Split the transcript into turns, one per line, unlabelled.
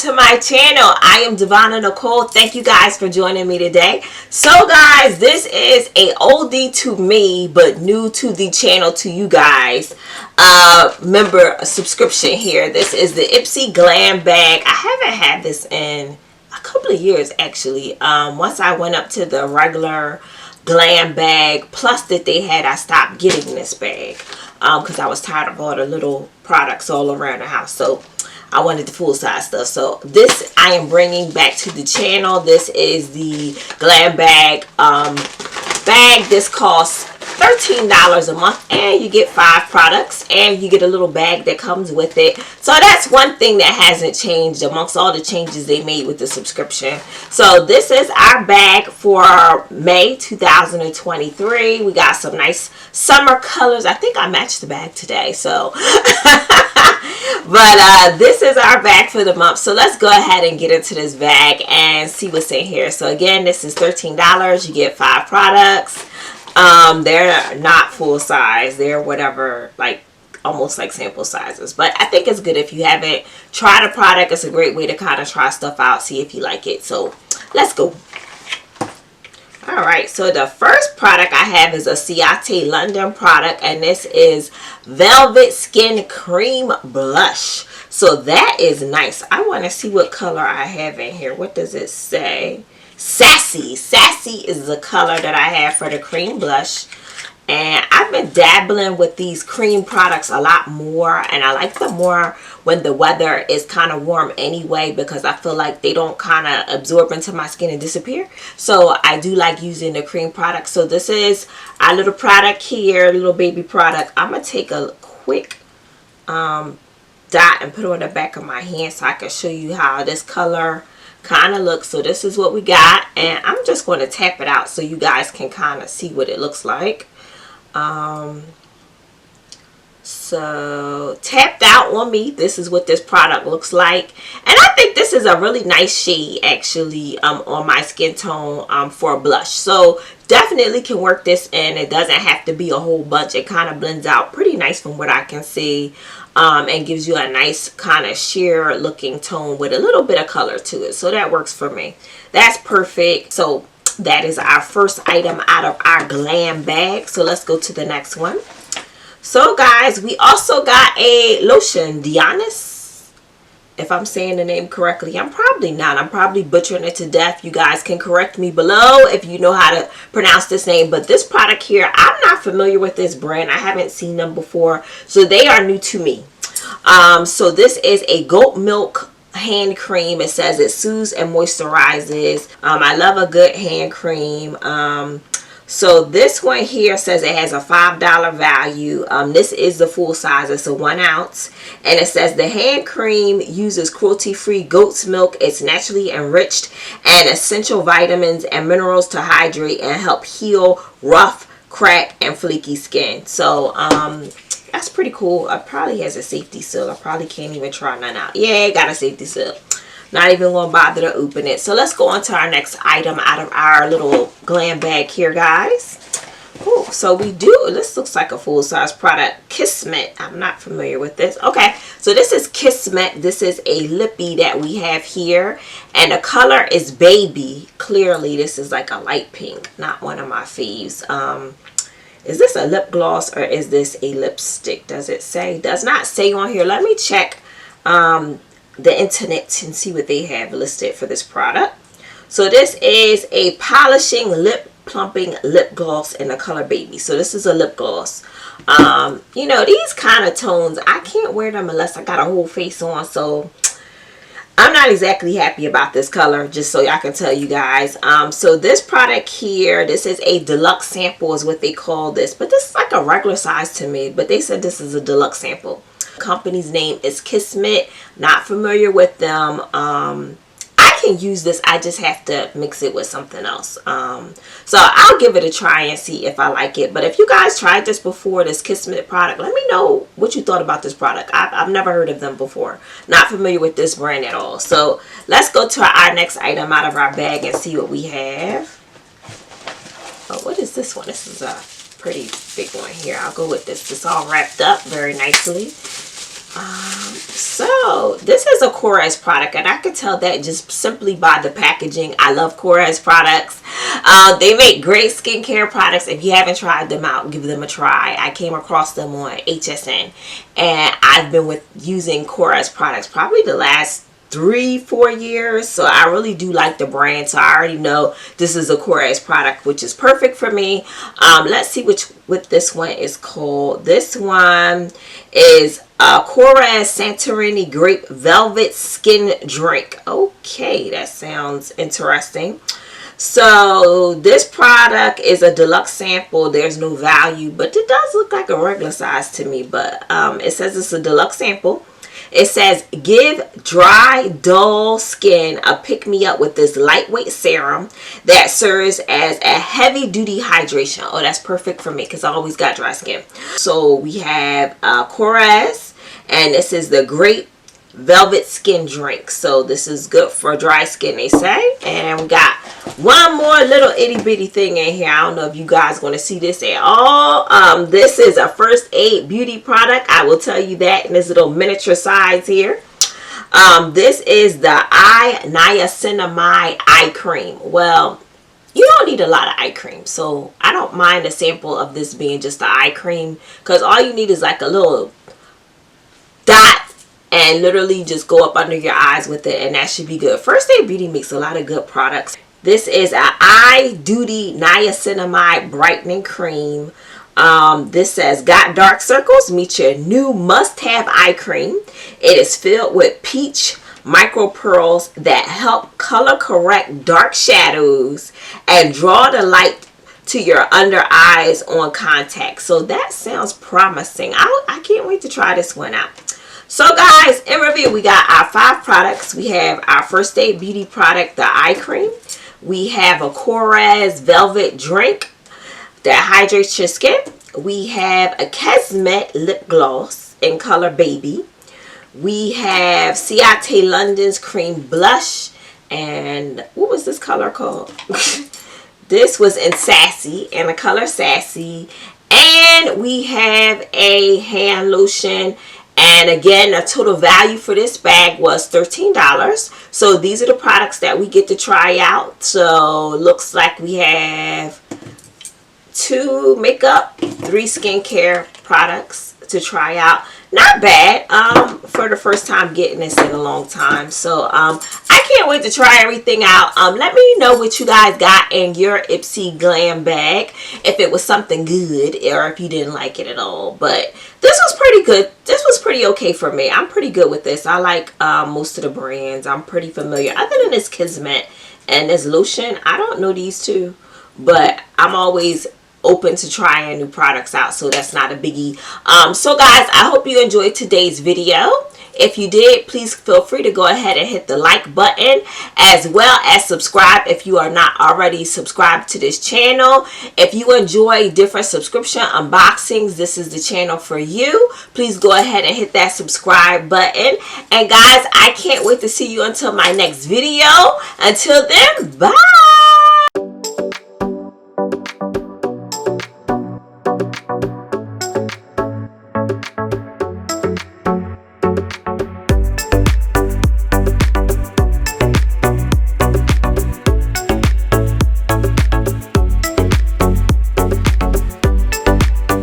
to my channel. I am Devonna Nicole. Thank you guys for joining me today. So guys, this is a oldie to me but new to the channel to you guys. Remember a subscription here. This is the Ipsy Glam Bag. I haven't had this in a couple of years actually. Once I went up to the regular Glam Bag plus that they had, I stopped getting this bag because I was tired of all the little products all around the house. So I wanted the full size stuff. So this I am bringing back to the channel. This is the Glam Bag bag. This costs $13 a month and you get 5 products and you get a little bag that comes with it. So that's one thing that hasn't changed amongst all the changes they made with the subscription. So this is our bag for May 2023. We got some nice summer colors. I think I matched the bag today, so but this is our bag for the month. So let's go ahead and get into this bag and see what's in here. So again, this is $13. You get 5 products. They're not full size. They're whatever, like almost like sample sizes. But I think it's good if you haven't tried a product. It's a great way to kind of try stuff out, see if you like it. So let's go. Alright, so the first product I have is a Ciate London product, and this is Velvet Skin Cream Blush. So that is nice. I want to see what color I have in here. What does it say? Sassy. Sassy is the color that I have for the cream blush. And I've been dabbling with these cream products a lot more, and I like them more when the weather is kind of warm anyway, because I feel like they don't kind of absorb into my skin and disappear. So I do like using the cream products. So this is our little product here, little baby product. I'm going to take a quick dot and put it on the back of my hand so I can show you how this color kind of looks. So this is what we got, and I'm just going to tap it out so you guys can kind of see what it looks like. So tapped out on me, this is what this product looks like, and I think this is a really nice shade actually on my skin tone for a blush. So definitely can work this in. It doesn't have to be a whole bunch. It kind of blends out pretty nice from what I can see, and gives you a nice kind of sheer looking tone with a little bit of color to it. So that works for me. That's perfect. So that is our first item out of our Glam Bag. So let's go to the next one. So guys, we also got a lotion, Dionys, if I'm saying the name correctly. I'm probably not. I'm probably butchering it to death. You guys can correct me below if you know how to pronounce this name. But this product here, I'm not familiar with this brand. I haven't seen them before, so they are new to me. So this is a goat milk hand cream. It says it soothes and moisturizes. I love a good hand cream. So this one here says it has a $5 value. This is the full size. It's a 1 ounce, and it says the hand cream uses cruelty-free goat's milk. It's naturally enriched and essential vitamins and minerals to hydrate and help heal rough, cracked, and flaky skin. So that's pretty cool. It probably has a safety seal. I probably can't even try none out. Yeah, it got a safety seal. Not even gonna bother to open it. So let's go on to our next item out of our little Glam Bag here, guys. Ooh, so we do, this looks like a full-size product, Kismet. I'm not familiar with this. Okay, so this is Kismet. This is a lippy that we have here, and the color is baby. Clearly this is like a light pink, not one of my faves. Is this a lip gloss or is this a lipstick? Does it say? Does not say on here. Let me check the internet and see what they have listed for this product. So this is a polishing lip plumping lip gloss in the color baby. So this is a lip gloss. You know, these kind of tones, I can't wear them unless I got a whole face on. So I'm not exactly happy about this color, just so I can tell you guys. So this product here, this is a deluxe sample is what they call this, but this is like a regular size to me, but they said this is a deluxe sample. Company's name is Kismet. Not familiar with them. I can use this. I just have to mix it with something else. So I'll give it a try and see if I like it. But if you guys tried this before, this Kismet product, let me know what you thought about this product. I've never heard of them before. Not familiar with this brand at all. So let's go to our next item out of our bag and see what we have. Oh, what is this one? This is a pretty big one here. I'll go with this. It's all wrapped up very nicely. So this is a Korat product, and I could tell that just simply by the packaging. I love Korat products. They make great skincare products. If you haven't tried them out, give them a try. I came across them on HSN, and I've been using Korat products probably the last 3-4 years, so I really do like the brand. So I already know this is a Korat product, which is perfect for me. Let's see what this one is called. This one is Korat Santorini Grape Velvet Skin Drink. Okay, that sounds interesting. So this product is a deluxe sample. There's no value, but it does look like a regular size to me. But it says it's a deluxe sample. It says, give dry, dull skin a pick-me-up with this lightweight serum that serves as a heavy-duty hydration. Oh, that's perfect for me because I always got dry skin. So we have Korat, and this is the Grape Velvet Skin Drink. So this is good for dry skin, they say. And we got one more little itty-bitty thing in here. I don't know if you guys going to see this at all. This is a first aid beauty product. I will tell you that in this little miniature size here. This is the niacinamide eye cream. Well, you don't need a lot of eye cream, so I don't mind a sample of this being just the eye cream, because all you need is like a little dot and literally just go up under your eyes with it, and that should be good. First Aid Beauty makes a lot of good products. This is an Eye Duty Niacinamide Brightening Cream. This says, got dark circles? Meet your new must-have eye cream. It is filled with peach micro pearls that help color correct dark shadows and draw the light to your under eyes on contact. So that sounds promising. I can't wait to try this one out. So guys, in review, we got our 5 products. We have our First Aid Beauty product, the eye cream. We have a Korat Velvet drink that hydrates your skin. We have a Kismet lip gloss in color baby. We have Ciate London's cream blush. And what was this color called? This was in Sassy, in the color Sassy. And we have a hand lotion. And again, the total value for this bag was $13. So these are the products that we get to try out. So looks like we have 2 makeup, 3 skincare products to try out. Not bad for the first time getting this in a long time. So I can't wait to try everything out. Let me know what you guys got in your Ipsy Glam Bag, if it was something good or if you didn't like it at all. But this was pretty good. This was pretty okay for me. I'm pretty good with this. I like most of the brands. I'm pretty familiar. Other than this Kismet and this lotion, I don't know these two, but I'm always open to trying new products out, so that's not a biggie. So guys, I hope you enjoyed today's video. If you did, please feel free to go ahead and hit the like button, as well as subscribe if you are not already subscribed to this channel. If you enjoy different subscription unboxings, this is the channel for you. Please go ahead and hit that subscribe button. And guys, I can't wait to see you until my next video. Until then, bye.